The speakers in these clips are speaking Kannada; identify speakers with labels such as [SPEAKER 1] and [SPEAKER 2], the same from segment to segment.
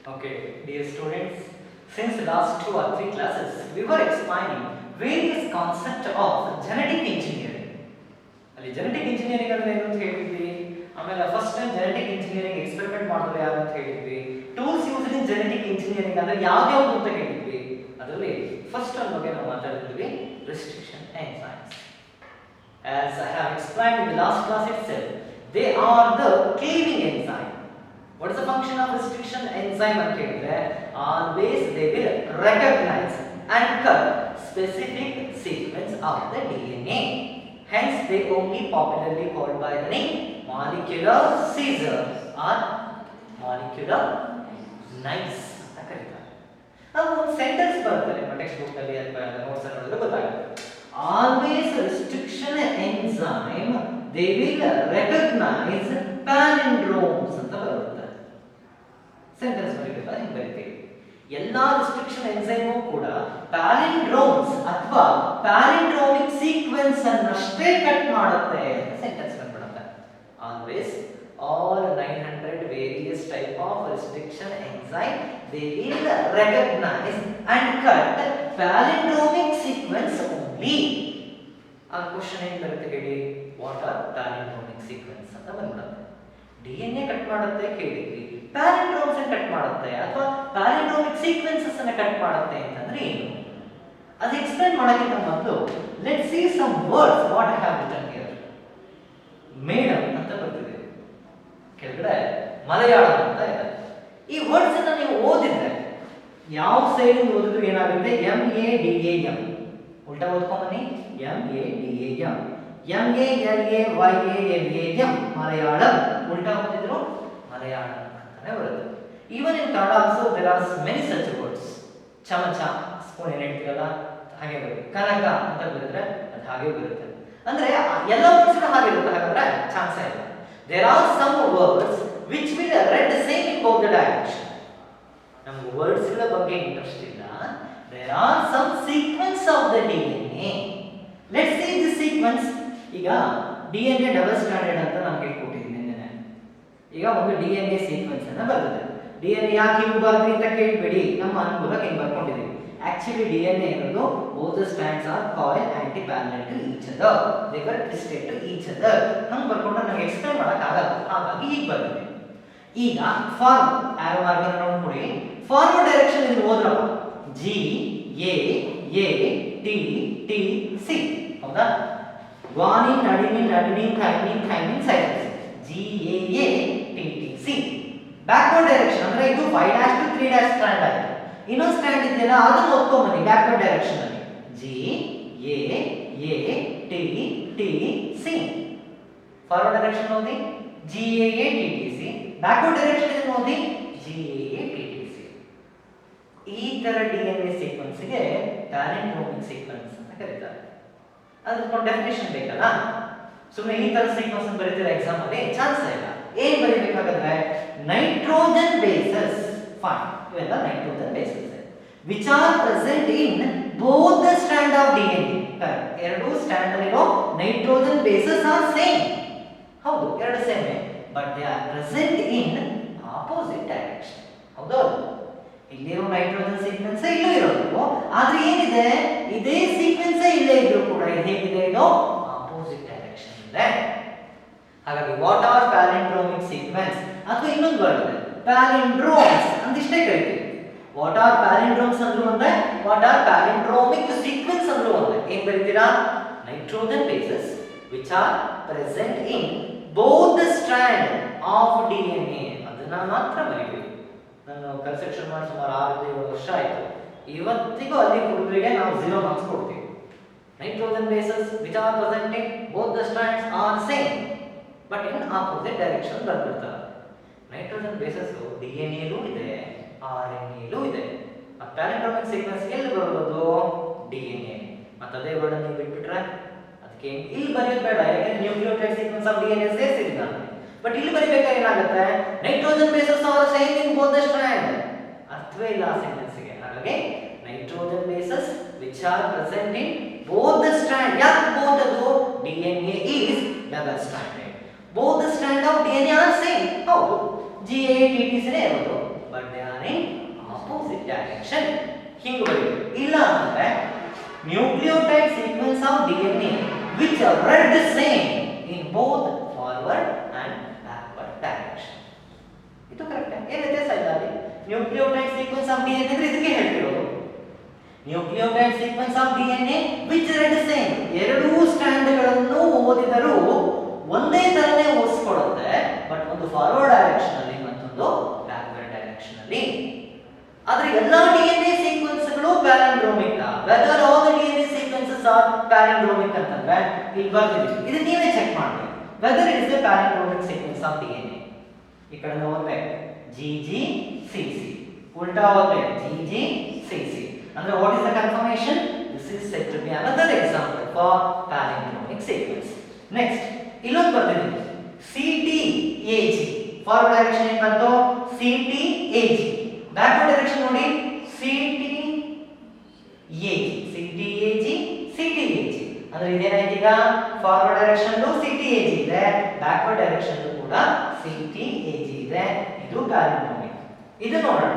[SPEAKER 1] Okay, dear students, since last 2 or 3 classes, we were explaining various concepts of genetic engineering. ಅಲ್ಲಿ ಜೆನೆಟಿಕ್ ಇಂಜಿನಿಯರಿಂಗ್ ಅಂದ್ರೆ ಏನು ಅಂತ ಹೇಳಿದ್ವಿ. ಆಮೇಲೆ first time genetic engineering experiment ಮಾಡಿದ್ರು ಯಾರು ಅಂತ ಹೇಳಿದ್ವಿ. Tools used in genetic engineering ಅಂದ್ರೆ ಯಾವ್ಯಾವುದು ಅಂತ ಹೇಳಿದ್ವಿ. ಅದರಲ್ಲಿ ಫಸ್ಟ್ ಒನ್ ಬಗ್ಗೆ ನಾವು ಮಾತಾಡ್ತಿದ್ವಿ, restriction enzymes. As I have explained in the last class itself, they are the cleaving enzyme. What is the function of restriction enzyme ಅಂತ ಹೇಳಿದ್ರೆ, always they will recognize and cut specific sequence of the DNA. Hence they only popularly called by the name molecular scissors or molecular knives ಅಂತ ಕರೀತಾರೆ. ನಾವು ಒಂದು ಸೆಂಟೆನ್ಸ್ ಬರುತ್ತೆ ನಿಮ್ಮ ಟೆಕ್ಸ್ಟ್ ಬುಕ್ ಅಲ್ಲಿ ಅಥವಾ ನೋಟ್ಸ್ ಅಲ್ಲಿ ನೋಡಿದ್ರೆ ಗೊತ್ತಾಗುತ್ತೆ. Always restriction enzyme they will recognize palindromes ಅಂತ ಬರುತ್ತೆ. ಸೆಂಟೆನ್ಸ್ ಬರೀಬೇಕಾದ್ರೆ ಹಿಂಗೆ ಬರೀತೀವಿ. ಎಲ್ಲಾ ರಿಸ್ಟ್ರಿಕ್ಷನ್ ಎನ್ಸೈಮು ಕೂಡ ಪ್ಯಾಲಿಂಡ್ರೋಮ್ಸ್ ಅಥವಾ ಪ್ಯಾಲಿಂಡ್ರೋಮಿಕ್ ಸೀಕ್ವೆನ್ಸ್ ಅನ್ನಷ್ಟೇ ಕಟ್ ಮಾಡುತ್ತೆ ಅಂತ ಸೆಂಟೆನ್ಸ್ ಬಂದ್ಬಿಡುತ್ತೆ. Always all 900 various type of restriction enzyme they will recognize and cut palindromic sequence only. ಆ ಕ್ವೆಶ್ಚನ್ ಏನು ಬರುತ್ತೆ ಹೇಳಿ, ವಾಟ್ ಆರ್ ಪ್ಯಾಲಿಂಡ್ರೋಮಿಕ್ ಸೀಕ್ವೆನ್ಸ್ ಅಂತ ಬಂದ್ಬಿಡುತ್ತೆ. ಡಿಎನ್ಎ ಕಟ್ ಮಾಡುತ್ತೆ ಕೇಳಿದ್ವಿ, ಪ್ಯಾಲಿಂಡ್ರೋಮ್ಸ್ ಅನ್ನು ಕಟ್ ಮಾಡುತ್ತೆ ಅಥವಾ ಪ್ಯಾಲಿಂಡ್ರೋಮಿಕ್ ಸೀಕ್ವೆನ್ಸಸ್ ಅನ್ನು ಕಟ್ ಮಾಡುತ್ತೆ ಅಂತಂದ್ರೆ ಏನು ಅದು ಎಕ್ಸ್ಪ್ಲೈನ್ ಮಾಡೋಕ್ಕಿಂತ ಮೊದಲು let's see some words what I have written here. Madam ಅಂತ ಬರ್ತಿದೆ, ಕೆಳಗಡೆ ಮಲಯಾಳಂ ಅಂತ ಇದೆ. ಈ ವರ್ಡ್ಸ್ ಅನ್ನ ನೀವು ಓದಿದ್ರೆ ಯಾವ ಸೈಡ್ ಇಂದ ಓದಿದ್ರು ಏನಾಗುತ್ತೆ, MADAM ಉಲ್ಟಾ ಓದ್ಕೊಂಬನ್ನಿ, MADAM MALAYALAM ಮಲಯಾಳಂ, ಉಲ್ಟಾ ಓದಿದ್ರು ಮಲಯಾಳಂ ಅಂತಾನೆ ಬರುತ್ತೆ. Even in Kannada also there are many such words. ಚಮಚ ಸ್ಪೂನ್ ಏನು ಹೇಳ್ತೀರಲ್ಲ ಹಾಗೆ ಬರುತ್ತೆ, ಕನಕ ಅಂತ ಬರೆದ್ರೆ ಅದು ಹಾಗೆ ಬರುತ್ತೆ. ಅಂದ್ರೆ ಎಲ್ಲ ವರ್ಡ್ಸ್ ಹಾಗೆ ಇರುತ್ತೆ, ಹಾಗಾದ್ರೆ ಚಾನ್ಸ್ ಇಲ್ಲ. There are some words which will read same in both the direction. ನಮ್ಗೆ ವರ್ಡ್ಸ್ ಗಳ ಬಗ್ಗೆ ಇಂಟ್ರೆಸ್ಟ್ ಇಲ್ಲ. There are some sequence of the DNA. Let's see this sequence. ಈಗ DNA ಡಬಲ್ ಸ್ಟ್ಯಾಂಡರ್ಡ್ ಅಂತ ನಾನು ಹೇಳ್ಕೊಟ್ಟಿದ್ದೀನಿ ನಿನ್ನೆ. ಈಗ ಒಂದು DNA ಸೀಕ್ವೆನ್ಸ್ ಅನ್ನ ಬರ್ತದೆ. DNA ಯಾಕೆ ಹಿಂಗೆ ಬರ್ತದೆ ಅಂತ ಕೇಳಬೇಡಿ, ನಮ್ಮ ಅನುಕೂಲಕ್ಕೆ ಹಿಂಗೆ ಬರ್ಕೊಂಡಿದ್ದೀವಿ. ಆಕ್ಚುಲಿ DNA ಇರೋದು both the strands are coiled anti-parallel to each other. They were twisted to each other. ಹಂಗೆ ಬರ್ಕೊಂಡ್ರೆ ನನಗೆ ಎಕ್ಸ್ಪ್ಲೈನ್ ಮಾಡಕ್ ಆಗಲ್ಲ, ಹಾಗಾಗಿ ಹೀಗೆ ಬರ್ತದೆ. ಈಗ ಫಾರ್ಮ್ ಆರೋ ಮಾರ್ಕ್ ಅನ್ನು ನೋಡ್ಕೊಳ್ಳಿ. ಫಾರ್ವರ್ಡ್ ಡೈರೆಕ್ಷನ್ ಇಂದ ಹೋದ್ರಪ್ಪ GAATTC ಹೌದಾ, guanine adenine adenine thymine thymine cytosine GAATTC. Backward direction ಅಂದ್ರೆ ಇದು 5' to 3' ಸ್ಟ್ರಾಂಡ್ ಆಯ್ತು. ಇನ್ನೊಂದು ಸ್ಟ್ರಾಂಡ್ ಇದೆಯಲ್ಲ ಅದನ್ನು ಓದ್ಕೊಂಡ್ ಬನ್ನಿ ಬ್ಯಾಕ್ವರ್ಡ್ ಡೈರೆಕ್ಷನ್ ಅಲ್ಲಿ GAATTC. ಫಾರ್ವರ್ಡ್ ಡೈರೆಕ್ಷನ್ ಓದಿ GAATTC, ಬ್ಯಾಕ್ವರ್ಡ್ ಡೈರೆಕ್ಷನ್ ಇಂದ ಓದಿ GAATTC. ಈ ತರ DNA ಸೀಕ್ವೆನ್ಸ್ ಗೆ ಪ್ಯಾಲಿಂಡ್ರೋಮಿಕ್ ಸೀಕ್ವೆನ್ಸ್ ಅಂತ ಕರೀತಾರೆ. ಅದಕ್ಕೊಂದು ಡೆಫಿನೇಷನ್ ಬೇಕಲ್ಲ, ಸುಮ್ಮನೆ ಈ ತರ ಸೀಕ್ವೆನ್ಸ್ ಅನ್ನು ಬರೀತೀರಾ ಎಕ್ಸಾಮ್ ಅಲ್ಲಿ ಚಾನ್ಸ್ ಇಲ್ಲ. ಏನ್ ಬರೀಬೇಕಾದ್ರೆ ನೈಟ್ರೋಜನ್ ಬೇಸಸ್, ಫೈನ್, ಇವೆಲ್ಲ nitrogen bases which are present in both the strand of DNA. Correct, ಎರಡು ಸ್ಟ್ರಾಂಡ್ ಅಲ್ಲಿರೋ ನೈಟ್ರೋಜನ್ ಬೇಸಸ್ ಆರ್ ಸೇಮ್. ಹೌದು, ಎರಡು same, but they are present in opposite direction. ಹೌದು, ಇಲ್ಲಿರೋ ನೈಟ್ರೋಜನ್ ಸೀಕ್ವೆನ್ಸ್ ಇಲ್ಲೂ ಇರೋದು, ಆದ್ರೆ ಏನಿದೆ ಇದೇ ಸೀಕ್ವೆನ್ಸ್ ಇಲ್ಲೇ ಇದ್ರು ಕೂಡ ಇದು ಹೇಗಿದೆ, ಇದು ಆಪೋಸಿಟ್ ಡೈರೆಕ್ಷನ್ ಇದೆ. ಹಾಗಾಗಿ ವಾಟ್ ಆರ್ ಪ್ಯಾಲಿಂಡ್ರೋಮಿಕ್ ಸೀಕ್ವೆನ್ಸ್ ಅಥವಾ ಇನ್ನೊಂದು ವರ್ಡ್ ಇದೆ ಪ್ಯಾಲಿಂಡ್ರೋಮ್ಸ್ ಅಂದಿಷ್ಟೇ ಕರಿತೀವಿ. ವಾಟ್ ಆರ್ ಪ್ಯಾಲಿಂಡ್ರೋಮ್ಸ್ ಅಂದ್ರು ಅಂದ್ರೆ ವಾಟ್ ಆರ್ ಪ್ಯಾಲಿಂಡ್ರೋಮಿಕ್ ಸೀಕ್ವೆನ್ಸ್ ಅಂದ್ರು ಅಂದ್ರೆ ಏನ್ ಬರೀತೀರಾ, nitrogen bases which are present in both the strand of DNA. ಅದನ್ನ ಮಾತ್ರ ಬರೀಬೇಕು. ನಾನು ಕನ್ಸ್ಟ್ರಕ್ಷನ್ ಮಾಡಿ ಸುಮಾರು 6-7 ವರ್ಷ ಆಯಿತು. ಇವತ್ತಿಗೂ ಅಲ್ಲಿ ಹುಡುಗರಿಗೆ ನಾವು 0 ಮಾರ್ಕ್ಸ್ ಕೊಡ್ತೀವಿ. Nitrogen bases which R presenting both the strands are same but in opposite direction ಬರ್ತಿರ್ತಾರೆ. ನೈಟ್ರೋಜನ್ ಬೇಸಸ್ DNA-ಲೂ ಇದೆ, RNA-ಲೂ ಇದೆ. ಆ ಪ್ಯಾಲಿಂಡ್ರೋಮಿಕ್ ಸೀಕ್ವೆನ್ಸ್ ಎಲ್ಲಿ ಬರೋದು, DNA. ಮತ್ತೆ ಅದೇ ವರ್ಡ್ ನೀವು ಬಿಟ್ಬಿಟ್ರೆ ಅದಕ್ಕೆ ಇಲ್ಲಿ ಬರೆಯೋದು ಬೇಡ, ಯಾಕಂದ್ರೆ ನ್ಯೂಕ್ಲಿಯೋಟೈಡ್ ಸೀಕ್ವೆನ್ಸ್ ಆಫ್ DNA ಸೇರಿಸಿದ್ವಿ ನಾನು. ಬಟ್ ಇಲ್ಲಿ ಬರೀಬೇಕಾದ್ರೆ ಏನಾಗುತ್ತೆ, nitrogen bases are same in both the strand. ಅರ್ಥವೇ ಇಲ್ಲ ಆ ಸೆಂಟೆನ್ಸ್ ಗೆ. ಹಾಗಾಗಿ nitrogen bases which are present in both the strand. ಯಾಕೆ ಬೋತ್ ಅದು, DNA is double stranded. Both the strand of DNA are same. ಹೌದು, GATTC ನೇ ಇರೋದು, ಬಟ್ ದೇ ಆರ್ ಇನ್ ಹಿಂಗೆ ಬರೀಬೇಕು. ಇಲ್ಲ ಅಂದ್ರೆ nucleotide sequence of DNA which are read the same in both forward and backward direction. ಇದು ಕರೆಕ್ಟ್. ಏನು ವ್ಯತ್ಯಾಸ ಇಲ್ಲ ಅಲ್ಲಿ? ನ್ಯೂಕ್ಲಿಯೋಟೈಡ್ ಸೀಕ್ವೆನ್ಸ್ ಆಫ್ DNA ಅಂದ್ರೆ ಇದಕ್ಕೆ ಹೇಳ್ತಿರೋದು. Nucleotide sequence of DNA which read the same. ಎರಡೂ ಸ್ಟ್ರಾಂಡ್ಗಳನ್ನು ಓದಿದರೂ ಒಂದೇ ತರನೇ ಓದಿಸ್ಕೊಡುತ್ತೆ, ಬಟ್ ಒಂದು ಫಾರ್ವರ್ಡ್ ಡೈರೆಕ್ಷನ್ ಅಲ್ಲಿ ಮತ್ತೊಂದು ಬ್ಯಾಕ್ವರ್ಡ್ ಡೈರೆಕ್ಷನ್ ಅಲ್ಲಿ. ಆದ್ರೆ ಎಲ್ಲಾ DNA ಸೀಕ್ವೆನ್ಸ್ಗಳು palindromic. Whether all the DNA sequences are palindromic ಅಂತಂದ್ರೆ ಇಲ್ಲಿ ಬರ್ತಿದೆ. ಇದು ನೀವೇ ಚೆಕ್ ಮಾಡಿ whether it is a palindromic sequence of DNA. ಈ ಕಡೆ ಓದ್ಬೇಕು GGCC, ಉಲ್ಟಾ ಓದ್ಬೇಕು GGCC. ಅಂದ್ರೆ what is the confirmation? This is said to be another example for palindromic sequence. Next, ಇಲ್ಲೊಂದು ಬರ್ತಿದೆ CTAG. ಫಾರ್ವರ್ಡ್ ಡೈರೆಕ್ಷನ್ ಏನು ಬಂತು? CTAG. ಬ್ಯಾಕ್ವರ್ಡ್ ಡೈರೆಕ್ಷನ್ ನೋಡಿ CTAG. ಅಂದ್ರೆ ಇದೇನಾಯ್ತು ಈಗ? ಫಾರ್ವರ್ಡ್ ಡೈರೆಕ್ಷನ್ CTAG ಇದೆ, ಬ್ಯಾಕ್ವರ್ಡ್ ಡೈರೆಕ್ಷನ್ ಕೂಡ CTAG ಇದೆ. ಇದು ಪ್ಯಾಲಿಂಡ್ರೋಮಿಕ್. ಇದು ನೋಡೋಣ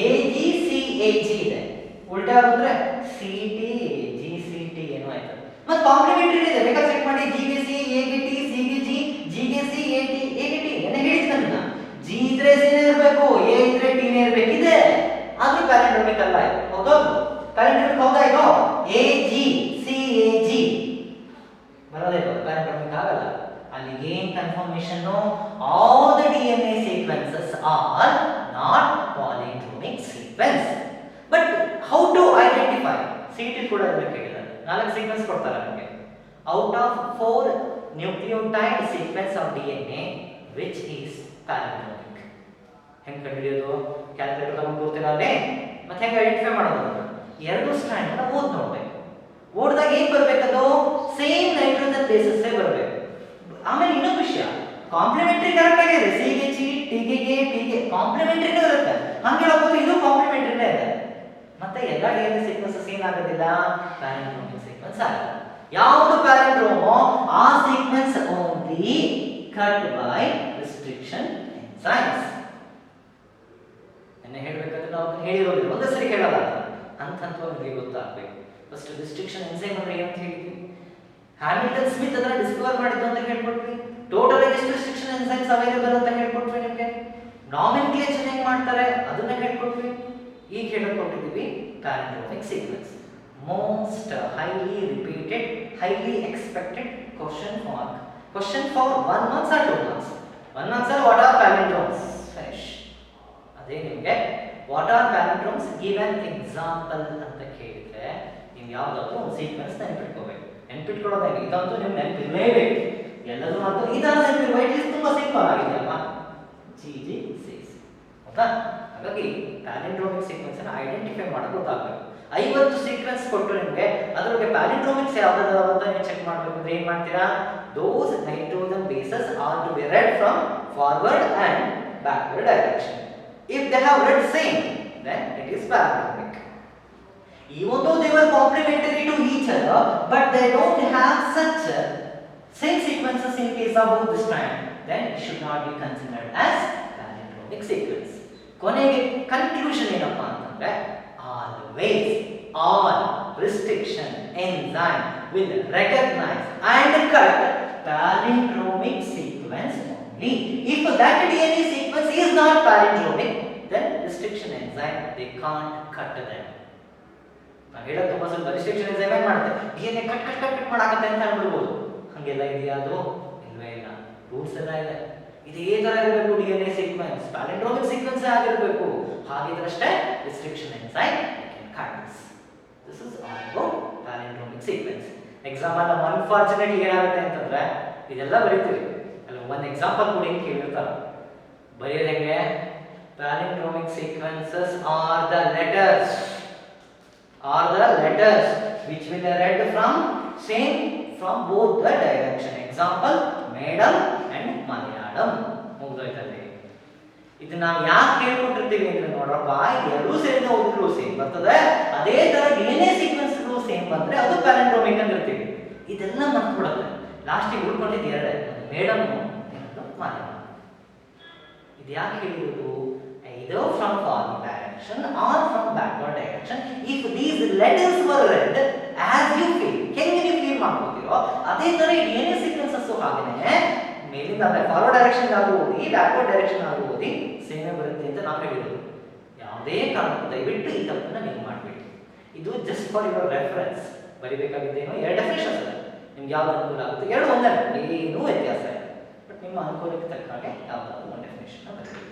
[SPEAKER 1] AGCAG ಇದೆ, ಉಲ್ಟಾ ಬಂದ್ರೆ CTAG ಏನೋ ಆಯ್ತು. ಮತ್ತೆ ಕಾಂಪ್ಲಿಮೆಂಟರಿ ಇದೆ, ಬೇಕಾದ್ರೆ ಚೆಕ್ ಮಾಡಿ. G ಗೆ C, A ಗೆ T, C ಗೆ G, G ಗೆ C, A ಗೆ T. ಏನೇ ಹೇಳಿದ್ನಲ್ಲ, G ಇದ್ರೆ C ನೇ ಇರಬೇಕು, A ಇದ್ರೆ T ನೇ ಇರಬೇಕು. ಇದೆ ಆದ್ರೂ ಪ್ಯಾಲಿಂಡ್ರೋಮಿಕ್ ಅಲ್ಲ ಇದು. ಹೌದಾ? ಪ್ಯಾಲಿಂಡ್ರೋಮಿಕ್ ಹೌದಾ ಇದು? AGCAG ಬರೋದೇ ಇಲ್ಲ, ಪ್ಯಾಲಿಂಡ್ರೋಮಿಕ್ ಆಗಲ್ಲ. ಅಲ್ಲಿ ಏನ್ confirmation? All the DNA sequences are not palindromic sequence. But how to identify? CT ಕೂಡ ಇದಕ್ಕೆ ಹೇಳಿದ್ದಾರೆ. 4 ಸೀಕ್ವೆನ್ಸ್ ಕೊಡ್ತಾರೆ ನಮಗೆ. Out of 4 nucleotide sequence of DNA which is palindromic. ಹೆಂಗೆ ಕಂಡುಹಿಡಿಯೋದು? ಕ್ಯಾಲ್ಕುಲೇಟರ್ ತಗೊಂಡು ಕೂರ್ತೀರಾ ಅಲ್ಲಿ? ಮತ್ತೆ ಹೆಂಗೆ ಐಡೆಂಟಿಫೈ ಮಾಡೋದು? ಎರಡು ಸ್ಟ್ರಾಂಡ್ ಅನ್ನ ಓದ್ ನೋಡ್ಬೇಕು. ಓದಿದಾಗ ಏನ್ ಬರ್ಬೇಕದು? ಸೇಮ್ ನೈಟ್ರೋಜನ್ ಬೇಸಸ್ ಬರಬೇಕು. ಆಮೇಲೆ ಇನ್ನೊಂದು ವಿಷಯ, ಕಾಂಪ್ಲಿಮೆಂಟರಿ ಕರೆಕ್ಟ್ ಆಗಿದೆ. C ಗೆ C, T ಗೆ T ಗೆ ಕಾಂಪ್ಲಿಮೆಂಟರಿನೂ ಇರುತ್ತೆ. ಹಂಗೆ ಹೇಳಬಹುದು, ಇದು ಕಾಂಪ್ಲಿಮೆಂಟರಿನೇ ಇದೆ. ಮತ್ತೆ ಎಲ್ಲ DNA ಸೀಕ್ವೆನ್ಸಸ್ ಏನಾಗೋದಿಲ್ಲ? ಪ್ಯಾಲಿಂಡ್ರೋಮಿಕ್ ಸೀಕ್ವೆನ್ಸ್ ಆಗಲ್ಲ. ಯಾವುದು ಪ್ಯಾಲಿಂಡ್ರೋಮೋ ಆ sequence only cut by restriction enzymes. ಎನ್ನ ಹೇಳಬೇಕಾದ್ರೆ ನಾವು ಹೇಳಿರೋದಿಲ್ಲ, ಒಂದೇ ಸರಿ ಹೇಳಲ್ಲ ಅಂತ ನಿಮಗೆ ಗೊತ್ತಾಗಬೇಕು. ಫಸ್ಟ್ ರಿಸ್ಟ್ರಿಕ್ಷನ್ ಎನ್ಸೈಮ್ ಅಂದ್ರೆ ಏನು ಅಂತ ಹೇಳಿದ್ವಿ? ಹ್ಯಾಮಿಲ್ಟನ್ ಸ್ಮಿತ್ ಅದನ್ನ ಡಿಸ್ಕವರ್ ಮಾಡಿದ್ದು ಅಂತ ಹೇಳ್ಕೊಟ್ವಿ. ಟೋಟಲ್ ಎಷ್ಟು ರಿಸ್ಟ್ರಿಕ್ಷನ್ ಎನ್ಸೈಮ್ಸ್ ಅವೈಲೇಬಲ್ ಅಂತ ಹೇಳ್ಕೊಟ್ವಿ ನಿಮಗೆ. ನಾಮಿನ್ಕ್ಲೇಚರ್ ಹೆಂಗ್ ಮಾಡ್ತಾರೆ ಅದನ್ನ ಹೇಳ್ಕೊಟ್ವಿ. ಈಗ ಹೇಳ್ಕೊಟ್ಟಿದ್ದೀವಿ palindromic sequence. Most highly repeated, highly expected question for 1 month or 2 months. 1 month or what are palindromes? Finish. ಅದೇ ನಿಮಗೆ what are palindromes give an example ಅಂತ ಕೇಳಿದ್ರೆ ನೀವು ಯಾವುದಾದ್ರೂ ಒಂದು ಸೀಕ್ವೆನ್ಸ್ ನೆನಪಿಟ್ಕೋಬೇಕು. ನೆನಪಿಟ್ಕೊಳ್ಳೋದೇನು? ಇದಂತೂ ನೀವು ನೆನಪಿರಲೇಬೇಕು. ಎಲ್ಲದೂ ಮಾತ್ರ ಇದನ್ನು ನೆನಪಿರ್ಬೇಕು. ಇದು ತುಂಬಾ ಸಿಂಪಲ್ ಆಗಿದೆ ಅಲ್ವಾ? GGCC. ಹೌದಾ? ಹಾಗಾಗಿ ಪ್ಯಾಲಿಂಡ್ರೋಮಿಕ್ ಸೀಕ್ವೆನ್ಸ್ ಅನ್ನು ಐಡೆಂಟಿಫೈ ಮಾಡೋದು ಗೊತ್ತಾಗಬೇಕು. 50 ಸೀಕ್ವೆನ್ಸ್ ಕೊಟ್ಟು ನಿಮಗೆ ಅದರೊಳಗೆ ಪ್ಯಾಲಿಂಡ್ರೋಮಿಕ್ಸ್ ಯಾವ್ದಾದ್ರು ಅಂತ ನೀವು ಚೆಕ್ ಮಾಡಬೇಕು ಅಂದ್ರೆ ಏನ್ ಮಾಡ್ತೀರಾ? Those nitrogen bases are to be read from forward and backward direction. If they have read same, then it is palindromic. Even though they were complementary to each other, but they don't have such same sequences in case of both the strand, then it should not be considered as palindromic sequence. ಕೊನೆಗೆ ಕನ್ಕ್ಲೂಷನ್ ಏನಪ್ಪಾ ಅಂತಂದ್ರೆ, always all restriction enzyme will recognize and cut palindromic sequence only. If that DNA sequence is not palindromic, then restriction enzyme they can't cut them. ನಾನು ಹೇಳೋದು ತುಂಬಾ ಸ್ವಲ್ಪ. ರಿಸ್ಟ್ರಿಕ್ಷನ್ ಎನ್ಸೈಮ್ ಏನು ಮಾಡುತ್ತೆ? DNA ಕಟ್ ಮಾಡಾಕತ್ತೆ ಅಂತ ಅನ್ಬಿಡ್ಬೋದು. ಹಂಗೆಲ್ಲ ಇದೆಯಾ? ಅದು ಇಲ್ವೇ ಇಲ್ಲ. ರೂಲ್ಸ್ ಎಲ್ಲ ಇದೆ. ಇದೇ ತರ ಇರಬೇಕು DNA ಸೀಕ್ವೆನ್ಸ್, ಪ್ಯಾಲಿಂಡ್ರೋಮಿಕ್ ಸೀಕ್ವೆನ್ಸ್ ಆಗಿರಬೇಕು. ಹಾಗಿದ್ರಷ್ಟೇ restriction enzyme can cut this. This is all about palindromic sequence. Example unfortunately ಏನಾಗುತ್ತೆ ಅಂತಂದ್ರೆ ಇದೆಲ್ಲ ಬರೀತೀವಿ ಅಲ್ಲ, ಒಂದು ಎಕ್ಸಾಂಪಲ್ ಕೂಡ ಏನು ಕೇಳಿರ್ತಾರೆ, ಬರೆಯೋದು ಹೆಂಗೆ? palindromic sequences are the letters which will be read from both the direction. Example, Medam and Malayalam. ಮುಗಿದೋಯ್ತಲ್ಲಿ. ಇದು ನಾವು ಯಾಕೆ ಹೇಳ್ಕೊಟ್ಟಿರ್ತೀವಿ ಅಂದ್ರೆ ನೋಡ್ರಪ್ಪ, ಎರಡೂ ಸೇರಿದ ಓದಿದ್ರು ಸೇಮ್ ಬರ್ತದೆ, ಅದೇ ತರ DNA ಸೀಕ್ವೆನ್ಸ್ಗಳು ಸೇಮ್ ಬಂದ್ರೆ ಅದು ಪ್ಯಾಲಿಂಡ್ರೋಮಿಕ್ ಅಂತ ಇರ್ತೀವಿ. ಇದೆಲ್ಲ ಮರ್ತ್ಬಿಡುತ್ತೆ. ಲಾಸ್ಟಿಗೆ ಉಳ್ಕೊಂಡಿದ್ದು ಎರಡೇ, ಮೇಡಮ್ ಇನ್ನೊಂದು ಮಲಯಾಳಂ. ಇದು ಯಾಕೆ ಹೇಳಿರೋದು? either from forward direction or from backward direction reaction. If these letters were read as you feel, ಹೆಂಗೆ ನೀವು ಫೀಲ್ ಮಾಡ್ಕೊತೀರೋ ಅದೇ ತರ ಈ DNA ಸೀಕ್ವೆನ್ಸಸ್ ಹಾಗೇನೆ ಮೇಲಿಂದ ಅಂದ್ರೆ ಫಾರ್ವರ್ಡ್ ಡೈರೆಕ್ಷನ್ ಆದ್ರೂ ಓದಿ, ಬ್ಯಾಕ್ವರ್ಡ್ ಡೈರೆಕ್ಷನ್ ಆದ್ರೂ ಓದಿ ಸೇಮೇ ಬರುತ್ತೆ ಅಂತ ನಾವು ಹೇಳಿರೋದು. ಯಾವುದೇ ಕಾರಣಕ್ಕೂ ದಯವಿಟ್ಟು ಈ ತಪ್ಪನ್ನ ನೀವು ಮಾಡಬೇಡಿ. ಇದು ಜಸ್ಟ್ ಫಾರ್ ಯುವರ್ ರೆಫರೆನ್ಸ್. ಬರಿಬೇಕಾಗಿದ್ದೇನು 2 ಡೆಫಿನೇಷನ್ಸ್ ಇದೆ. ನಿಮ್ಗೆ ಯಾವ್ದು ಅನುಕೂಲ ಆಗುತ್ತೆ 2 ಒಂದೇ, ಏನೂ ವ್ಯತ್ಯಾಸ ಇಲ್ಲ. ಬಟ್ ನಿಮ್ಮ ಅನುಕೂಲಕ್ಕೆ ತಕ್ಕ ಹಾಗೆ ಯಾವುದಾದ್ರು ಒಂದು ಡೆಫಿನೇಷನ್ ಬರೀರಿ.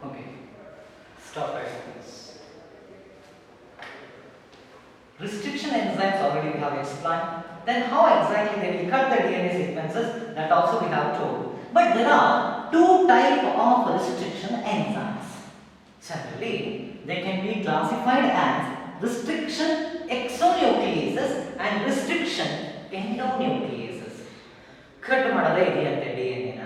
[SPEAKER 1] Okay, stop right please. Restriction enzymes already we have explained. Then how exactly they will cut the DNA sequences, that also we have told. But there are 2 types of restriction enzymes. Generally, they can be classified as restriction exonucleases and restriction endonucleases. Cut ಮಾಡದೇ ಇದೆಯಂತೆ DNA ನ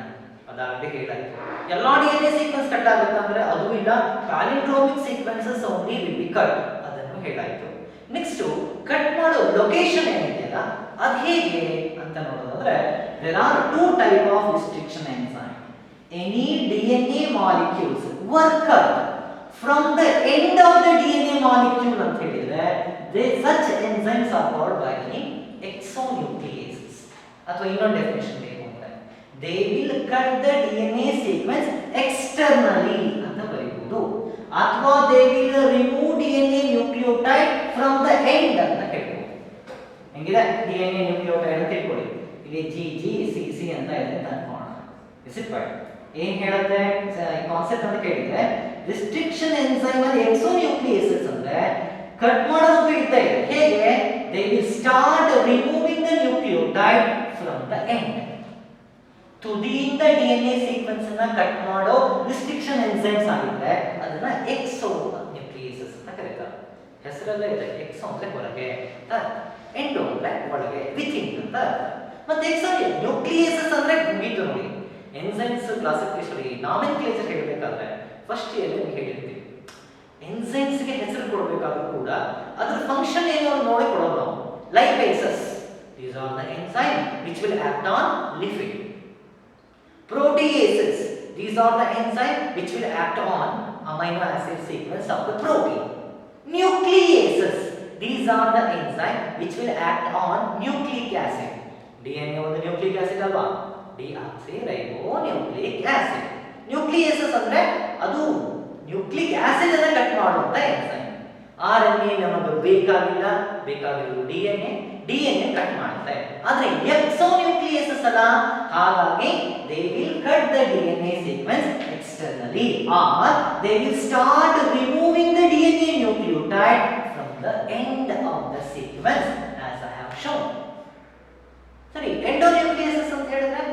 [SPEAKER 1] ಅದಾಗಲೇ ಹೇಳಾಯ್ತು. ಎಲ್ಲ DNA ಸೀಕ್ವೆನ್ಸ್ ಕಟ್ ಆಗುತ್ತೆ ಅಂದ್ರೆ ಅದು ಇಲ್ಲ, palindromic sequences only will be cut, ಅದನ್ನು ಹೇಳಾಯ್ತು. ನೆಕ್ಸ್ಟ್ ಕಟ್ ಮಾಡೋ ಲೊಕೇಶನ್ ಏನಿದೆಯಲ್ಲ ಅದು ಹೇಗೆ ಅಂತ ನೋಡೋದಾದ್ರೆ there are 2 type of restriction enzyme. Any DNA molecules were cut from the end of the DNA molecule ಅಂತ ಹೇಳಿದ್ರೆ such enzymes are called by the name exonucleases. ಅಥವಾ ಇನ್ನೊಂದು ಡೆಫಿನೇಷನ್ ಬೇಕು ಅಂದ್ರೆ they will cut the DNA sequence externally ಅಂತ ಬರೀಬಹುದು, ಅಥವಾ they will remove DNA nucleotide from the end ಅಂತ ಹೇಳ್ಬೋದು. ಹೆಂಗಿದೆ DNA nucleotide ಅಂತ ತಿಳ್ಕೊಳ್ಳಿ, ಇಲ್ಲಿ GGCC ಅಂತ ಇದೆ ಅಂತ ಅನ್ಕೋಣ. Is it right? ಏನ್ ಹೇಳುತ್ತೆ ಕಾನ್ಸೆಪ್ಟ್ ಅಂತ ಕೇಳಿದ್ರೆ ರಿಸ್ಟ್ರಿಕ್ಷನ್ ಎನ್ಸೈಮ್ ಅಲ್ಲಿ ಎಕ್ಸೋನ್ಯೂಕ್ಲಿಯೇಸಸ್ ಅಂದ್ರೆ ಕಟ್ ಮಾಡೋದು ಇರ್ತಾ ಇದೆ. ಹೇಗೆ they will start removing the nucleotide from the end. ತುದಿಯಿಂದ DNA ಸೀಕ್ವೆನ್ಸ್ ಅನ್ನ ಕಟ್ ಮಾಡೋ ರಿಸ್ಟ್ರಿಕ್ಷನ್ ಎನ್ಸೈಮ್ಸ್ ಆಗಿದ್ರೆ ಅದನ್ನ ಎಕ್ಸೋನ್ಯೂಕ್ಲಿಯೇಸಸ್ ಅಂತ ಕರೀತಾರೆ. ಹೆಸರಲ್ಲೇ ಇದೆ, ಎಕ್ಸೋ ಅಂದ್ರೆ ಹೊರಗೆ, ಎಂಡೋ ಅಂದ್ರೆ ಒಳಗೆ, ವಿಥಿನ್ ಅಂತ. ಮತ್ತೆ ಎಕ್ಸೋನ್ಯೂಕ್ಲಿಯೇಸಸ್ ಅಂದ್ರೆ ಮುಗೀತು ನೋಡಿ. ಎನ್ಸೈಮ್ಸ್ ಕ್ಲಾಸಿಫಿಕೇಶನ್ ನಾಮೆನ್ಕ್ಲೇಚರ್ ಹೇಳಬೇಕಾದ್ರೆ ಫಸ್ಟ್ ಇಯರ್ ನಿಮಗೆ ಹೇಳಿರ್ತೀವಿ, ಎನ್ಸೈಮ್ಸ್ ಗೆ ಹೆಸರು ಕೊಡಬೇಕಾದ್ರೂ ಕೂಡ ಅದರ ಫಂಕ್ಷನ್ ಏನು ನೋಡಿ ಕೊಡೋದು ನಾವು. ಲೈಪೇಸಸ್, these are the enzyme which will act on lipid. Proteases, these are the enzymes which will act on amino acid sequence of the protein. Nucleases, these are the enzymes which will act on nucleic acid. DNA ಒಂದು ನ್ಯೂಕ್ಲಿಕ್ ಆಸಿಡ್ ಅಲ್ವಾ, ಡಿಆಕ್ಸಿರೈಬೋನ್ಯೂಕ್ಲಿಕ್ ಆಸಿಡ್. ನ್ಯೂಕ್ಲಿಯೇಸಸ್ ಅಂದ್ರೆ ಅದು ನ್ಯೂಕ್ಲಿಕ್ ಆಸಿಡ್ ಅನ್ನು ಕಟ್ ಮಾಡುವಂತ ಎಂಜೈಮ್. RNA ನಮಗೆ ಬೇಕಾಗಿರೋದು DNA ಕಟ್ ಮಾಡುತ್ತೆ. ಆದ್ರೆ ಎಕ್ಸೋನ್ಯೂಕ್ಲಿಯೇಸಸ್ ಅಲ್ಲ, ಹಾಗಾಗಿ they will cut the DNA sequence externally or they will start removing the DNA nucleotide from the end of the sequence as I have shown. ಸರಿ, ಎಂಡೋನ್ಯೂಕ್ಲಿಯೇಸಸ್ ಅಂತ ಹೇಳಿದ್ರೆ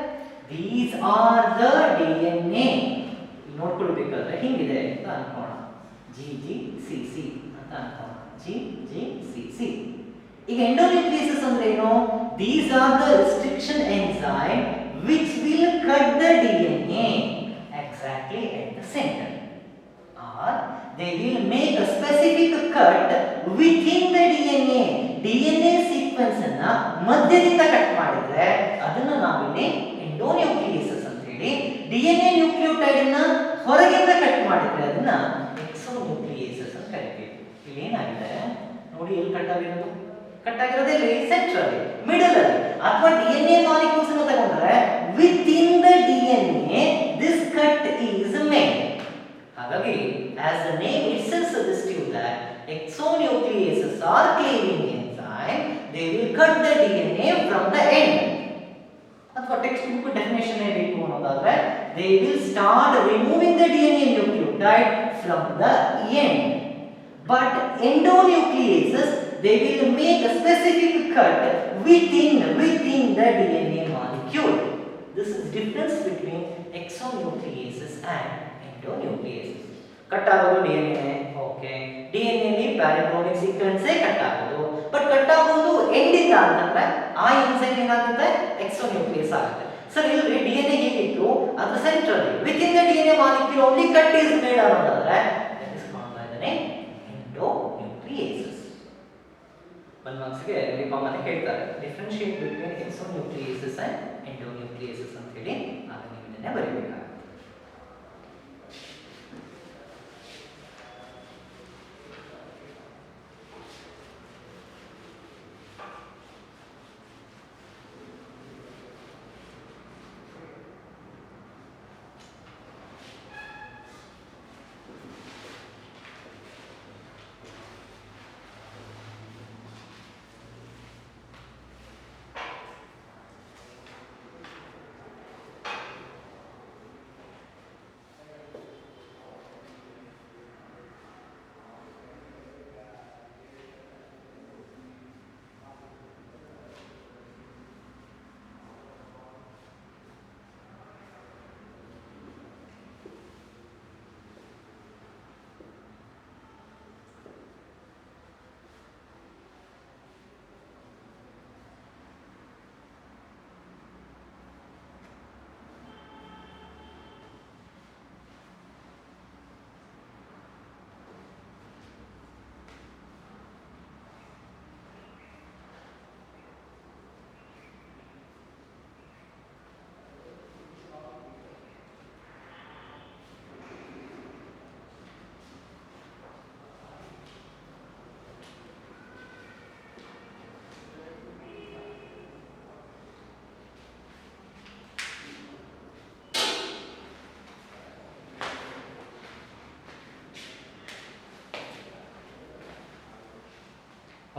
[SPEAKER 1] these are the DNA ನೋಡ್ಕೊಳ್ಬೇಕಾದ್ರೆ ಹಿಂಗಿದೆ ಅಂತ ಅನ್ಕೋಣ, GGCC ಅಂತ ಅನ್ಕೋಣ, GGCC. ಈಗ ಎಂಡೋನ್ಯೂಕ್ಲಿಯೇಸಸ್ ಅಂದ್ರೆ ಏನು? these are the restriction enzyme which will cut the DNA exactly at the center, or they will make a specific cut within the DNA sequence ಅನ್ನ ಮಧ್ಯದಿಂದ ಕಟ್ ಮಾಡಿದ್ರೆ ಅದನ್ನ ನಾವಿಲ್ಲಿ ಎಂಡೋನ್ಯೂಕ್ಲಿಯೇಸಸ್ ಅಂತ ಹೇಳಿ, DNA ನ್ಯೂಕ್ಲಿಯೋಟೈಡ್ ಅನ್ನ ಹೊರಗಿಂದ ಕಟ್ ಮಾಡಿದ್ರೆ ಅದನ್ನ ಎಕ್ಸೋನ್ಯೂಕ್ಲಿಯೇಸಸ್ ಅಂತ ಕರಿತೀವಿ. ಇಲ್ಲಿ ಏನಾಗಿದೆ ನೋಡಿ, ಎಲ್ಲಿ ಕಟ್ಟಾಗಿರೋದು ಇಲ್ಲಿ ಸೆಂಟ್ರಲ್ ಮಿಡಲ್ ಅಲ್ಲಿ, ಅಥವಾ DNA ಮಾಲಿಕ್ಯೂಲ್ಸ್ ಅನ್ನು ತಗೊಂಡ್ರೆ within the DNA this cut is made. ಹಾಗಾಗಿ as the name itself suggests you that exonucleases are cleaving enzyme, they will cut the DNA from the end. ಅಥವಾ ಟೆಕ್ಸ್ಟ್ ಬುಕ್ ಡೆಫಿನೇಷನ್ ಬೇಕು ಅನ್ನೋದಾದ್ರೆ they will start removing the DNA nucleotide from the end. But endonucleases, they will make a specific cut within the DNA molecule. This is difference between exonucleases and endonucleases. Cut ಆಗೋದು DNA, ಓಕೆ, DNA ಅಲ್ಲಿ ಪ್ಯಾರಿಬ್ರೋಮಿಕ್ ಸೀಕ್ವೆನ್ಸ್ ಕಟ್ ಆಗೋದು, ಬಟ್ ಕಟ್ ಆಗೋದು ಎಂಡ್ ಇಂದ ಅಂತಂದ್ರೆ ಆ ಎನ್ಸೈಮ್ ಏನಾಗುತ್ತೆ, ಎಕ್ಸೋನ್ಯೂಕ್ಲಿಯಸ್ ಆಗುತ್ತೆ. ಸರ್ ಇಲ್ಲಿ DNA ಹೇಗಿತ್ತು, ಅದು central within the DNA molecule only cut is made ಅನ್ನೋದಾದ್ರೆ that is called by the name endonucleases. One ಮಾರ್ಕ್ಸ್ಗೆ ಇಲ್ಲಿ ಕಾಮನ್ ಆಗಿ ಹೇಳ್ತಾರೆ differentiate between exonucleases and endonucleases ಅಂತ ಹೇಳಿ, ಆಗ ನೀವು ಇದನ್ನೇ ಬರೀಬೇಕಾಗುತ್ತೆ.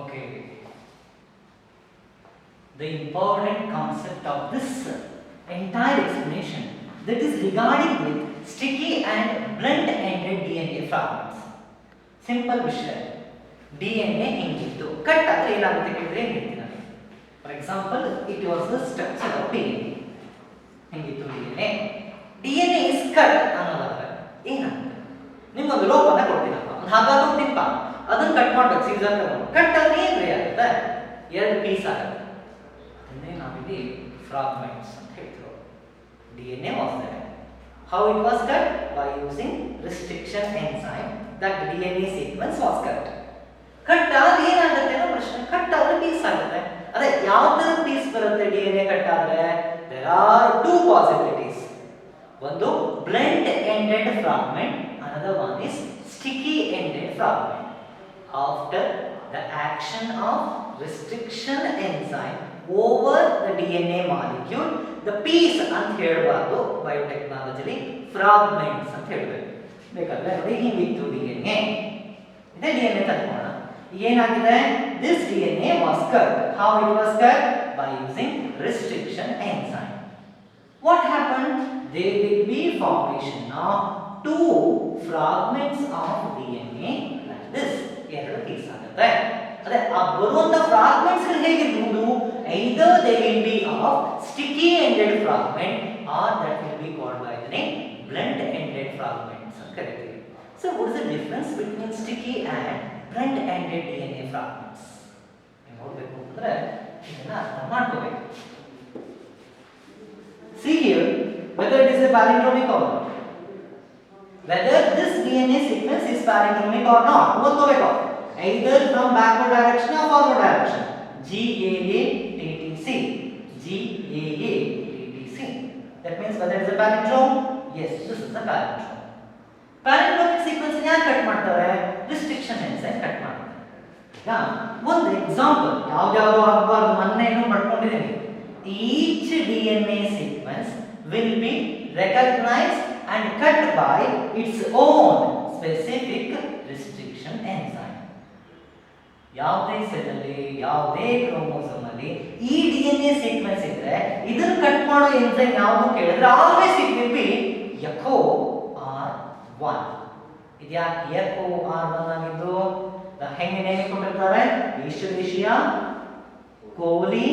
[SPEAKER 1] Okay. The important concept of this entire explanation that is regarding with sticky and blunt-ended DNA fragments. Simple ವಿಷಯ, DNA ಹಿಂಗಿತ್ತು, ಕಟ್ ಆದ್ರೆ ಏನಾಗುತ್ತೆ ಕೇಳಿದ್ರೆ ಏನು ಹೇಳ್ತೀನಿ ನಾನು. For example, it was the structure of DNA. ಹಿಂಗಿತ್ತು DNA is cut ಅನ್ನೋದಾದ್ರೆ ಏನಾಗುತ್ತೆ, ನಿಮ್ಗೊಂದು ಲೋಪನ ಕೊಡ್ತೀನಪ್ಪ, ಒಂದು ಹಾಗಾದ್ರೂ ತಿಪ್ಪ, ಅದನ್ನ ಕಟ್ ಮಾಡ್ಬೇಕು, ಸೀಸರ್ ತಗೊಂಡು ಕಟ್ ಆದ್ರೆ ಏನ್ರಿ ಆಗುತ್ತೆ, ಎರಡು ಪೀಸ್ ಆಗುತ್ತೆ. ಅದನ್ನೇ ನಾವಿಲ್ಲಿ ಫ್ರಾಗ್ಮೆಂಟ್ಸ್ ಅಂತ ಹೇಳ್ತೀವಿ. DNA was there. How it was cut? By using restriction enzyme, that DNA sequence was cut. Cut ಆದ್ರೆ ಏನಾಗುತ್ತೆ ಅನ್ನೋ ಪ್ರಶ್ನೆ. ಕಟ್ ಆದ್ರೆ ಪೀಸ್ ಆಗುತ್ತೆ. ಅದೇ ಯಾವ ತರ ಪೀಸ್ ಬರುತ್ತೆ DNA ಕಟ್ ಆದ್ರೆ? There are two possibilities. ಒಂದು blunt ended fragment, another one is sticky ended fragment. After the action of restriction enzyme over the DNA molecule, the piece ಅಂತ ಹೇಳಬಾರ್ದು ಬಯೋಟೆಕ್ನಾಲಜಿಲಿ, ಫ್ರಾಗ್ಮೆಂಟ್ಸ್ ಅಂತ ಹೇಳಬೇಕು. ಬೇಕಾದ್ರೆ ನೋಡಿ ಹಿಂಗಿತ್ತು DNA, ಇದೇ DNA ತಕ್ಕೋಣ. ಏನಾಗಿದೆ, this DNA was cut. How it was cut? By using restriction enzyme. What happened? There will be formation of two fragments of DNA like this. ಎರಡು ಪೀಸ್ ಆಗುತ್ತೆ. ಅದೇ ಆ ಬರುವಂತ fragments ಹೇಗಿರುವುದು, either they will be of sticky ended fragment or that will be called by the name blunt ended fragments ಅಂತ ಕರೀತೀವಿ. So what is the difference between sticky and blunt ended DNA fragments? ನೀವು ನೋಡಬೇಕು ಅಂದ್ರೆ ಇದನ್ನ ಅರ್ಥ ಮಾಡ್ಕೋಬೇಕು. See here whether it is a palindromic or not. Whether this DNA sequence is palindromic or not. ಓದ್ಕೋಬೇಕು. Either from backward direction or forward direction. GAA-TTC. GAA-TTC. That means whether it is a palindrome. Yes, this is a palindrome. Palindromic sequence ಯಾರು ಕಟ್ ಮಾಡ್ತಾರೆ? Restriction enzyme ಕಟ್ ಮಾಡ್ತಾರೆ. ಈಗ ಒಂದು ಎಕ್ಸಾಂಪಲ್, ಯಾವ್ದಾದ್ರು ಆಗಬಾರ್ದು, ಮೊನ್ನೆನೂ ಮಾಡ್ಕೊಂಡಿದ್ದೀನಿ. Each DNA sequence will be recognized and cut by its own specific restriction enzyme. ಯಾವುದೇ ಸೆಲ್ ಅಲ್ಲಿ, ಯಾವುದೇ ಕ್ರೋಮೋಸೋಮ್ ಅಲ್ಲಿ ಈ DNA ಸೀಕ್ವೆನ್ಸ್ ಇದ್ರೆ ಇದನ್ನ ಕಟ್ ಮಾಡೋ ಎಂಜೈಮ್ ಯಾವುದು ಕೇಳಿದ್ರೆ always it will be Eco R1. ಇದ್ಯಾಕೆ ಎಕೋ R1 ಆಗಿದ್ದು? ಹೆಂಗೆ ನೇಮ್ ಕೊಟ್ಟಿರ್ತಾರೆ, ಈಸ್ಟರೇಷಿಯಾ ಕೋಲಿ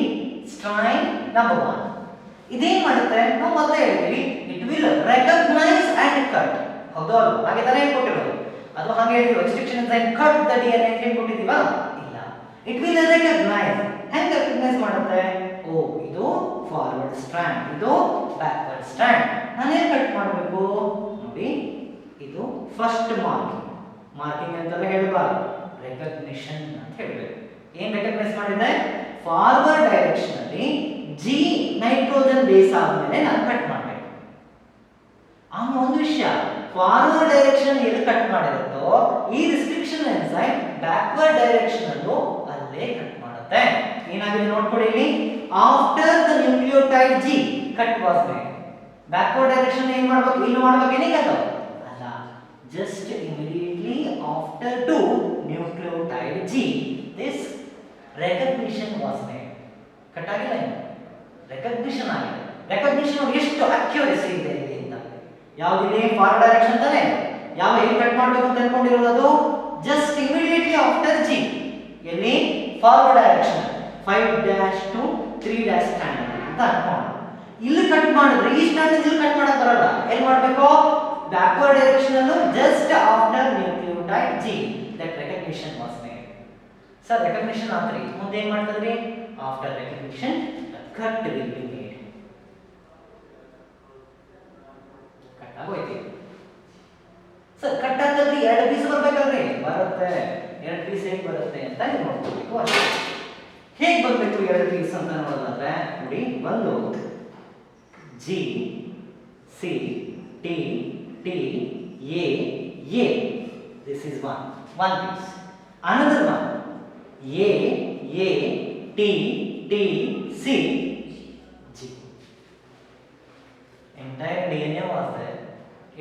[SPEAKER 1] ಸ್ಟ್ರೈನ್ ನಂಬರ್ 1. ಇದೇನ್ ಮಾಡುತ್ತೆ, ನಾವು ಮೊದಲೇ ಹೇಳಿದ್ವಿ, it will recognise and cut. ಹೌದು ಅಲ್ವಾ? ಹಾಗೆ ತಾನೇ ಕೊಟ್ಟಿರೋದು. ಅಥವಾ ಹಾಗೆ ಹೇಳಿದ್ವಿ restriction enzyme cut the DNA ಅಂತ ಹೇಳ್ಕೊಟ್ಟಿದೀವಾ? ಇಲ್ಲ. It will recognise. ಹೆಂಗೆ ರೆಕಗ್ನೈಸ್ ಮಾಡುತ್ತೆ? ಓ, ಇದು ಫಾರ್ವರ್ಡ್ ಸ್ಟ್ರಾಂಡ್, ಇದು ಬ್ಯಾಕ್ವರ್ಡ್ ಸ್ಟ್ರಾಂಡ್. ನಾನೇನ್ ಕಟ್ ಮಾಡಬೇಕು ನೋಡಿ, ಇದು ಫಸ್ಟ್ ಮಾರ್ಕಿಂಗ್. ಮಾರ್ಕಿಂಗ್ ಅಂತೆಲ್ಲ ಹೇಳಬಾರ್ದು, ರೆಕಗ್ನಿಷನ್ ಅಂತ ಹೇಳಬೇಕು. ಏನ್ ರೆಕಗ್ನೈಸ್ ಮಾಡಿದೆ? ಫಾರ್ವರ್ಡ್ ಡೈರೆಕ್ಷನ್ ಅಲ್ಲಿ G ನೈಟ್ರೋಜನ್ ಬೇಸ್ ಆದ್ಮೇಲೆ ನಾನು ಕಟ್ ಮಾಡಬೇಕು. ಆಮೇಲೆ ಒಂದು ವಿಷಯ, ಫಾರ್ವರ್ಡ್ ಡೈರೆಕ್ಷನ್ ಎಲ್ಲಿ ಕಟ್ ಮಾಡಿರುತ್ತೋ ಈ ರಿಸ್ಟ್ರಿಕ್ಷನ್ ಎನ್ಸೈಮ್ ಬ್ಯಾಕ್ವರ್ಡ್ ಡೈರೆಕ್ಷನ್ ಅಲ್ಲೂ ಅಲ್ಲೇ ಕಟ್ ಮಾಡುತ್ತೆ. ಏನಾಗಿದೆ ನೋಡ್ಕೊಳ್ಳಿ ಇಲ್ಲಿ, after the nucleotide G cut was made. Backward direction ಏನ್ ಮಾಡ್ಬೇಕು, ಇಲ್ಲಿ ಮಾಡ್ಬೇಕು ಏನಿಗಲ್ಲ ಅಲ್ಲ, just immediately after to nucleotide G this recognition was made. Cut ಆಗಿಲ್ಲ, ರೆಕಗ್ನಿಷನ್ ಆಗಿದೆ. ರೆಕಗ್ನಿಷನ್ ಎಷ್ಟು ಅಕ್ಯುರಸಿ ಇದೆ ಇಲ್ಲಿ ಅಂತ. ಯಾವುದಿದೆ? ಫಾರ್ವರ್ಡ್ ಡೈರೆಕ್ಷನ್ ತಾನೆ. ಯಾವ ಎಲ್ಲಿ ಕಟ್ ಮಾಡಬೇಕು ಅಂತ ಅನ್ಕೊಂಡಿರೋದು? ಅದು ಜಸ್ಟ್ ಇಮಿಡಿಯೇಟ್ಲಿ ಆಫ್ಟರ್ G. ಎಲ್ಲಿ? ಫಾರ್ವರ್ಡ್ ಡೈರೆಕ್ಷನ್ 5' to 3' ಸ್ಟ್ಯಾಂಡ್ ಅಂತ ಅನ್ಕೊಂಡು ಇಲ್ಲಿ ಕಟ್ ಮಾಡಿದ್ರೆ ಈ ಸ್ಟ್ಯಾಂಡ್ ಇಲ್ಲಿ ಕಟ್ ಮಾಡಕ್ ಬರಲ್ಲ. ಏನ್ ಮಾಡಬೇಕು? ಬ್ಯಾಕ್ವರ್ಡ್ ಡೈರೆಕ್ಷನ್ ಅಲ್ಲೂ just after nucleotide G that recognition was made. Sir recognition ಆತ್ರಿ, ಮುಂದೆ ಏನ್ ಮಾಡ್ತದ್ರಿ? After recognition the cut will be made. Cut ಆಗೋಯ್ತು. ಸರ್ ಕಟ್ ಆದಲ್ಲಿ ಎರಡು ಪೀಸ್ ಬರ್ಬೇಕಲ್ರಿ? ಬರುತ್ತೆ. ಎರಡು ಪೀಸ್ ಹೇಗೆ ಬರುತ್ತೆ ಅಂತ ನೀವು ನೋಡ್ಕೋಬೇಕು ಅಷ್ಟೇ. ಹೇಗೆ ಬರಬೇಕು ಎರಡು ಪೀಸ್ ಅಂತ ನೋಡೋದಾದ್ರೆ ನೋಡಿ, ಒಂದು G C T T A A. This is one piece. Another one A A T T C G. Entire DNA was there.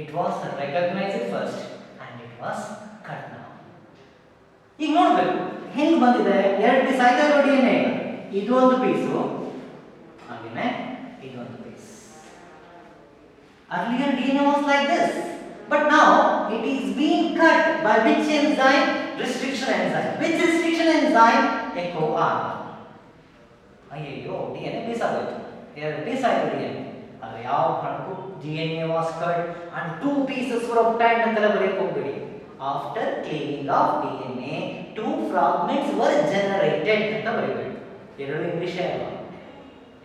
[SPEAKER 1] It was recognized first and it was cut now. ಈಗ ನೋಡ್ಬೇಕು ಹೆಂಗ್ ಬಂದಿದೆ. ಎರಡು ಪೀಸ್ ಆಯ್ತಾ ನೋಡಿ. DNA ಇದು ಒಂದು ಪೀಸು, ಹಾಗೇನೆ ಇದೊಂದು piece. Earlier DNA was like this, but now it is being cut by which enzyme? Restriction enzyme. Which restriction enzyme? Echo R. ಅಯ್ಯೋ DNA ಪೀಸ್ ಆಗೋಯ್ತು, ಎರಡು ಪೀಸ್ ಆಯ್ತು DNA. ಆದರೆ ಯಾವ ಕಾರಣಕ್ಕೂ DNA was cut and two pieces were obtained ಅಂತೆಲ್ಲ ಬರೆಯಕ್ಕೆ ಹೋಗ್ಬೇಡಿ. After cleaning of DNA, two fragments were generated ಅಂತ ಬರೀಬೇಕು. ಎರಡು ಇಂಗ್ಲಿಷೇ ಅಲ್ವಾ?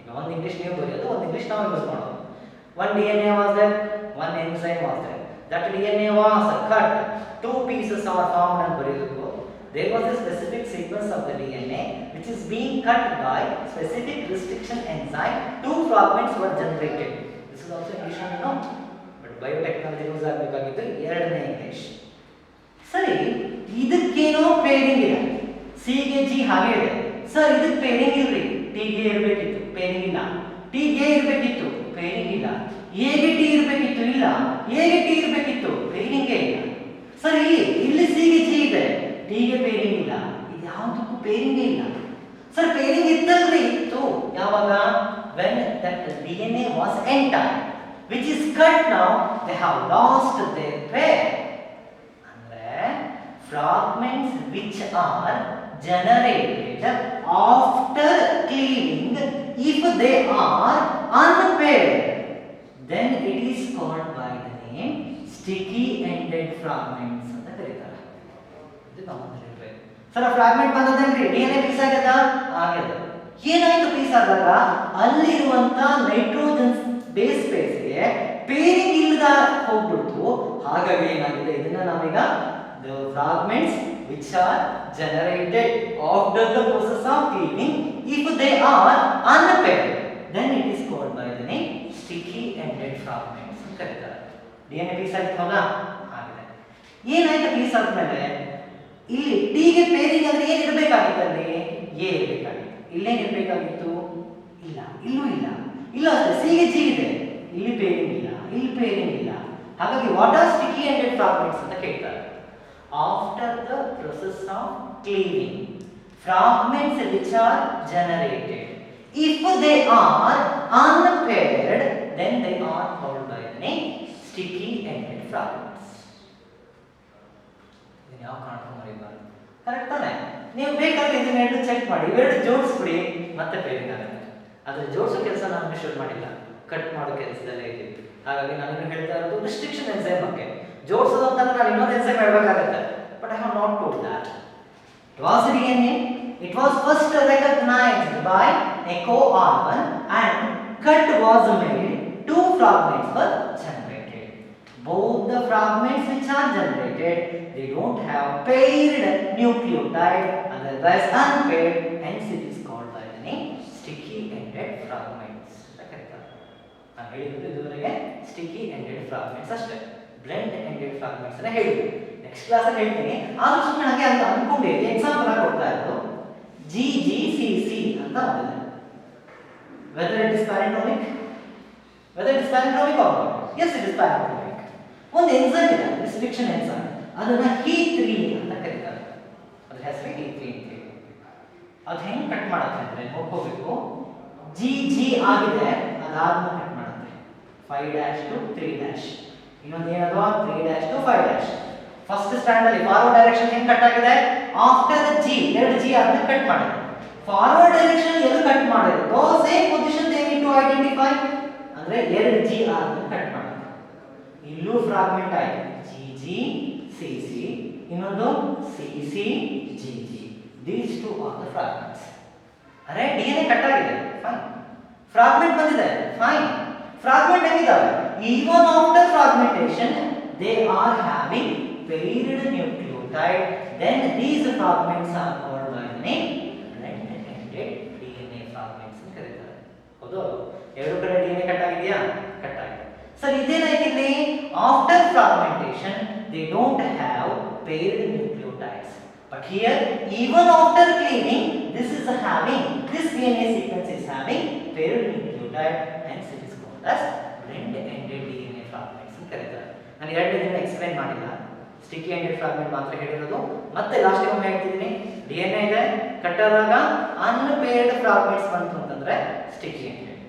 [SPEAKER 1] ಈಗ ಒಂದು ಇಂಗ್ಲಿಷ್ ನೀವು ಬರೆಯೋದು, ಒಂದು ಇಂಗ್ಲಿಷ್ ನಾವು ಯೂಸ್ ಮಾಡೋದು. One DNA was there, one enzyme was there. That DNA was cut, two pieces are formed and ಬರೆಯಬೇಕು. There was a specific sequence of the DNA which is being cut by specific restriction enzyme. Two fragments were generated. This is also English, you know. Biotechnology use ಆಗಬೇಕಾಗಿತ್ತು ಎರಡನೇ ಇಂಗ್ಲಿಷ್. ಸರಿ, ಇದಕ್ಕೇನೋ ಪೇರಿಂಗ್ ಇದೆ. ಸಿ ಗೆ ಜಿ ಹಾಗೆ ಇದೆ. ಸರ್ ಇದಕ್ಕೆ ಪೇರಿಂಗ್ ಇಲ್ರಿ, ಟಿ ಗೆ ಇರಬೇಕಿತ್ತು, ಪೇರಿಂಗ್ ಇಲ್ಲ. ಟಿ ಗೆ ಇರಬೇಕಿತ್ತು, ಪೇರಿಂಗ್ ಇಲ್ಲ. ಎ ಗೆ ಟಿ ಇರಬೇಕಿತ್ತು, ಇಲ್ಲ. ಎ ಗೆ ಟಿ ಇರಬೇಕಿತ್ತು, ಪೇರಿಂಗೇ ಇಲ್ಲ. ಸರ್ ಇಲ್ಲಿ ಸಿ ಗೆ ಜಿ ಇದೆ, ಟಿ ಗೆ ಪೇರಿಂಗ್ ಇಲ್ಲ. ಇದು ಯಾವುದಕ್ಕೂ ಪೇರಿಂಗೇ ಇಲ್ಲ. ಸರ್ ಪೇರಿಂಗ್ ಇತ್ತಲ್ರಿ, ಇತ್ತು. ಯಾವಾಗ? when that DNA was entered, which is cut now, they have lost their pair. ಅಂದ್ರೆ fragments which are generated after cleaving, if they are unpaired, then it is called by the name sticky ended fragments ಅಂತ ಕರೀತಾರೆ. ಇದು ಗಮನದಲ್ಲಿರಬೇಕು. ಸರ್ ಫ್ರಾಗ್ಮೆಂಟ್ ಬಂದದೇನ್ರಿ, DNA ಪೀಸ್ ಆಗ್ಯದ? ಆಗ್ಯದ. ಏನಾಯ್ತು ಪೀಸ್ ಆದಾಗ? ಅಲ್ಲಿರುವಂತ ನೈಟ್ರೋಜನ್ ಬೇಸ್ ಪೇರ್ಸ್ಗೆ ಪೇರಿಂಗ್ ಇಲ್ಲದ ಹೋಗ್ಬಿಡ್ತು. ಹಾಗಾಗಿ ಏನಾಗಿದೆ, ಇದನ್ನ ನಾವೀಗ the fragments which are generated after the process of cleaving, if they are unpaired, then it is called by the name sticky ended fragments ಅಂತ ಕರೀತಾರೆ. DNA ಪೀಸ್ ಆಯ್ತಲ್ಲ, ಆಗಿದೆ. ಏನಾಯ್ತು ಪೀಸ್ ಆದ್ಮೇಲೆ ಇಲ್ಲಿ ಟಿ ಗೆ ಪೇರಿಂಗ್ ಅಂದ್ರೆ ಏನು ಇರಬೇಕಾಗಿತ್ತಲ್ಲಿ? ಎ ಇರಬೇಕಾಗಿತ್ತು. ಇಲ್ಲೇನು ಇರಬೇಕಾಗಿತ್ತು? ಇಲ್ಲ. ಇಲ್ಲೂ ಇಲ್ಲ. ಇಲ್ಲ ಅಷ್ಟೇ, ಸಿ ಗೆ ಜಿ ಇದೆ, ಇಲ್ಲಿ ಪೇರಿಂಗ್ ಇಲ್ಲ, ಇಲ್ಲಿ ಪೇರಿಂಗ್ ಇಲ್ಲ. ಹಾಗಾಗಿ what are sticky ended fragments ಅಂತ ಕೇಳ್ತಾರೆ. After the process of cleaving, fragments which are generated, if they are unpaired, then they are called by the name sticky ended fragments. ಇದನ್ನ ಯಾವ ಕಾರಣಕ್ಕೂ ಮರಿಬಾರ್ದು. ಕರೆಕ್ಟ್ ತಾನೆ? ನೀವು ಬೇಕಾದ್ರೆ ಇದನ್ನ ಎರಡು ಚೆಕ್ ಮಾಡಿ, ಇವೆರಡು ಜೋಡಿಸ್ಬಿಡಿ, ಮತ್ತೆ ಪೇರಿಂಗ್ ಆಗುತ್ತೆ. ಆದ್ರೆ ಜೋಡಿಸೋ ಕೆಲಸ ನಾನು ಶುರು ಮಾಡಿಲ್ಲ, ಕಟ್ ಮಾಡೋ ಕೆಲಸದಲ್ಲೇ ಇದ್ದೀವಿ. ಹಾಗಾಗಿ ನಾನು ಇನ್ನು ಹೇಳ್ತಾ ಇರೋದು ರಿಸ್ಟ್ರಿಕ್ಷನ್ ಎನ್ಸೈಮ್ ಬಗ್ಗೆ. ಜೋಡಿಸೋದು ಅಂತಂದ್ರೆ ನಾನು ಇನ್ನೊಂದು ಎನ್ಸೈಮ್ ಹೇಳ್ಬೇಕಾಗುತ್ತೆ, but I have not told that. It was DNA. It was first recognized by echo R1 and cut was made. Two fragments were generated. Both the fragments which are generated, they don't have paired nucleotide, otherwise unpaired, hence it is called by the name sticky ended fragments. ನಾನು ಹೇಳಿದ್ದು ಇದುವರೆಗೆ ಸ್ಟಿಕ್ಕಿ ಎಂಡೆಡ್ ಫ್ರಾಗ್ಮೆಂಟ್ಸ್ ಅಷ್ಟೇ, ಬ್ಲೆಂಡ್ ಎಂಡೆಡ್ ಫ್ರಾಗ್ಮೆಂಟ್ಸ್ ಅನ್ನ ಹೇಳಿದ್ವಿ. ನೆಕ್ಸ್ಟ್ ಕ್ಲಾಸ್ ಅಲ್ಲಿ ಹೇಳ್ತೀನಿ. ಆದ್ರೂ ಸುಮ್ಮನೆ ಹಾಗೆ ಅಂತ ಅನ್ಕೊಂಡಿದ್ದೆ. ಎಕ್ಸಾಂಪಲ್ ಆಗಿ ಕೊಡ್ತಾ ಇರೋದು GGCC ಅಂತ ಬಂದಿದೆ. Whether it is palindromic, whether it is palindromic or not? Yes, it is palindromic. ಒಂದು ಎನ್ಸೈಮ್ ಇದೆ, ರಿಸ್ಟ್ರಿಕ್ಷನ್ ಎನ್ಸೈಮ್, ಅದನ್ನ He3 ಅಂತ ಕರೀತಾರೆ. ಅದ್ರ ಹೆಸರು He3 ಅಂತ ಹೇಳಿ. ಅದು ಹೆಂಗ್ ಕಟ್ ಮಾಡುತ್ತೆ ಅಂದ್ರೆ ನೋಡ್ಕೋಬೇಕು. GG ಆಗಿದೆ, ಅದಾದ್ಮೇಲೆ ಕಟ್ ಮಾಡುತ್ತೆ 5' to 3'. ಇನ್ನೊಂದು ಏನದು 3' to 5'. ಫಸ್ಟ್ ಸ್ಟ್ಯಾಂಡ್ ಅಲ್ಲಿ ಫಾರ್ವರ್ಡ್ ಡೈರೆಕ್ಷನ್ ಹೆಂಗ್ ಕಟ್ ಆಗಿದೆ? ಆಫ್ಟರ್ ದ G, ಎರಡು G ಆದ್ಮೇಲೆ ಕಟ್ ಮಾಡಿದೆ. ಫಾರ್ವರ್ಡ್ ಡೈರೆಕ್ಷನ್ ಎಲ್ಲಿ ಕಟ್ ಮಾಡಿದ್ರು same position they need to identify, ಅಂದ್ರೆ ಎರಡು G ಆದ್ಮೇಲೆ ಕಟ್ ಮಾಡಿದೆ. ಇಲ್ಲೂ ಫ್ರಾಗ್ಮೆಂಟ್ ಆಯ್ತು, GGCC, ಇನ್ನೊಂದು CCGG. These two are the fragments. ಅರೆ DNA ಕಟ್ ಆಗಿದೆ, ಫೈನ್. ಫ್ರಾಗ್ಮೆಂಟ್ ಬಂದಿದೆ, ಫೈನ್. ಫ್ರಾಗ್ಮೆಂಟ್ ಹೆಂಗಿದಾವೆ? even after fragmentation they are having paired nucleotide, then these fragments are called by the name blend-ended DNA fragments ಅಂತ ಕರೀತಾರೆ. ಹೌದು, ಎರಡು ಕಡೆ DNA ಕಟ್ ಆಗಿದೆಯಾ? ಕಟ್ ಆಗಿದೆ. ಸರ್ ಇದೇನಾಯ್ತು ಇಲ್ಲಿ? After fragmentation they don't have paired nucleotides, but here even after cleaving this DNA sequence is having paired nucleotide, hence it is called as blend-ended DNA fragments ಅಂತ ಕರೀತಾರೆ. ನಾನು ಎರಡನೇ ದಿನ ಎಕ್ಸ್ಪ್ಲೈನ್ ಮಾಡಿಲ್ಲ, ಸ್ಟಿಕ್ಕಿ ಎಂಡೆಡ್ ಫ್ರಾಗ್ಮೆಂಟ್ ಮಾತ್ರ ಹೇಳಿರೋದು. ಮತ್ತೆ ಲಾಸ್ಟ್ ಒಮ್ಮೆ ಹೇಳ್ತಿದ್ದೀನಿ, DNA ಇದೆ, ಕಟ್ ಆದಾಗ ಅನ್ಪೇರ್ಡ್ ಫ್ರಾಗ್ಮೆಂಟ್ಸ್ ಬಂತು ಅಂತಂದ್ರೆ ಸ್ಟಿಕ್ಕಿ ಎಂಡೆಡ್.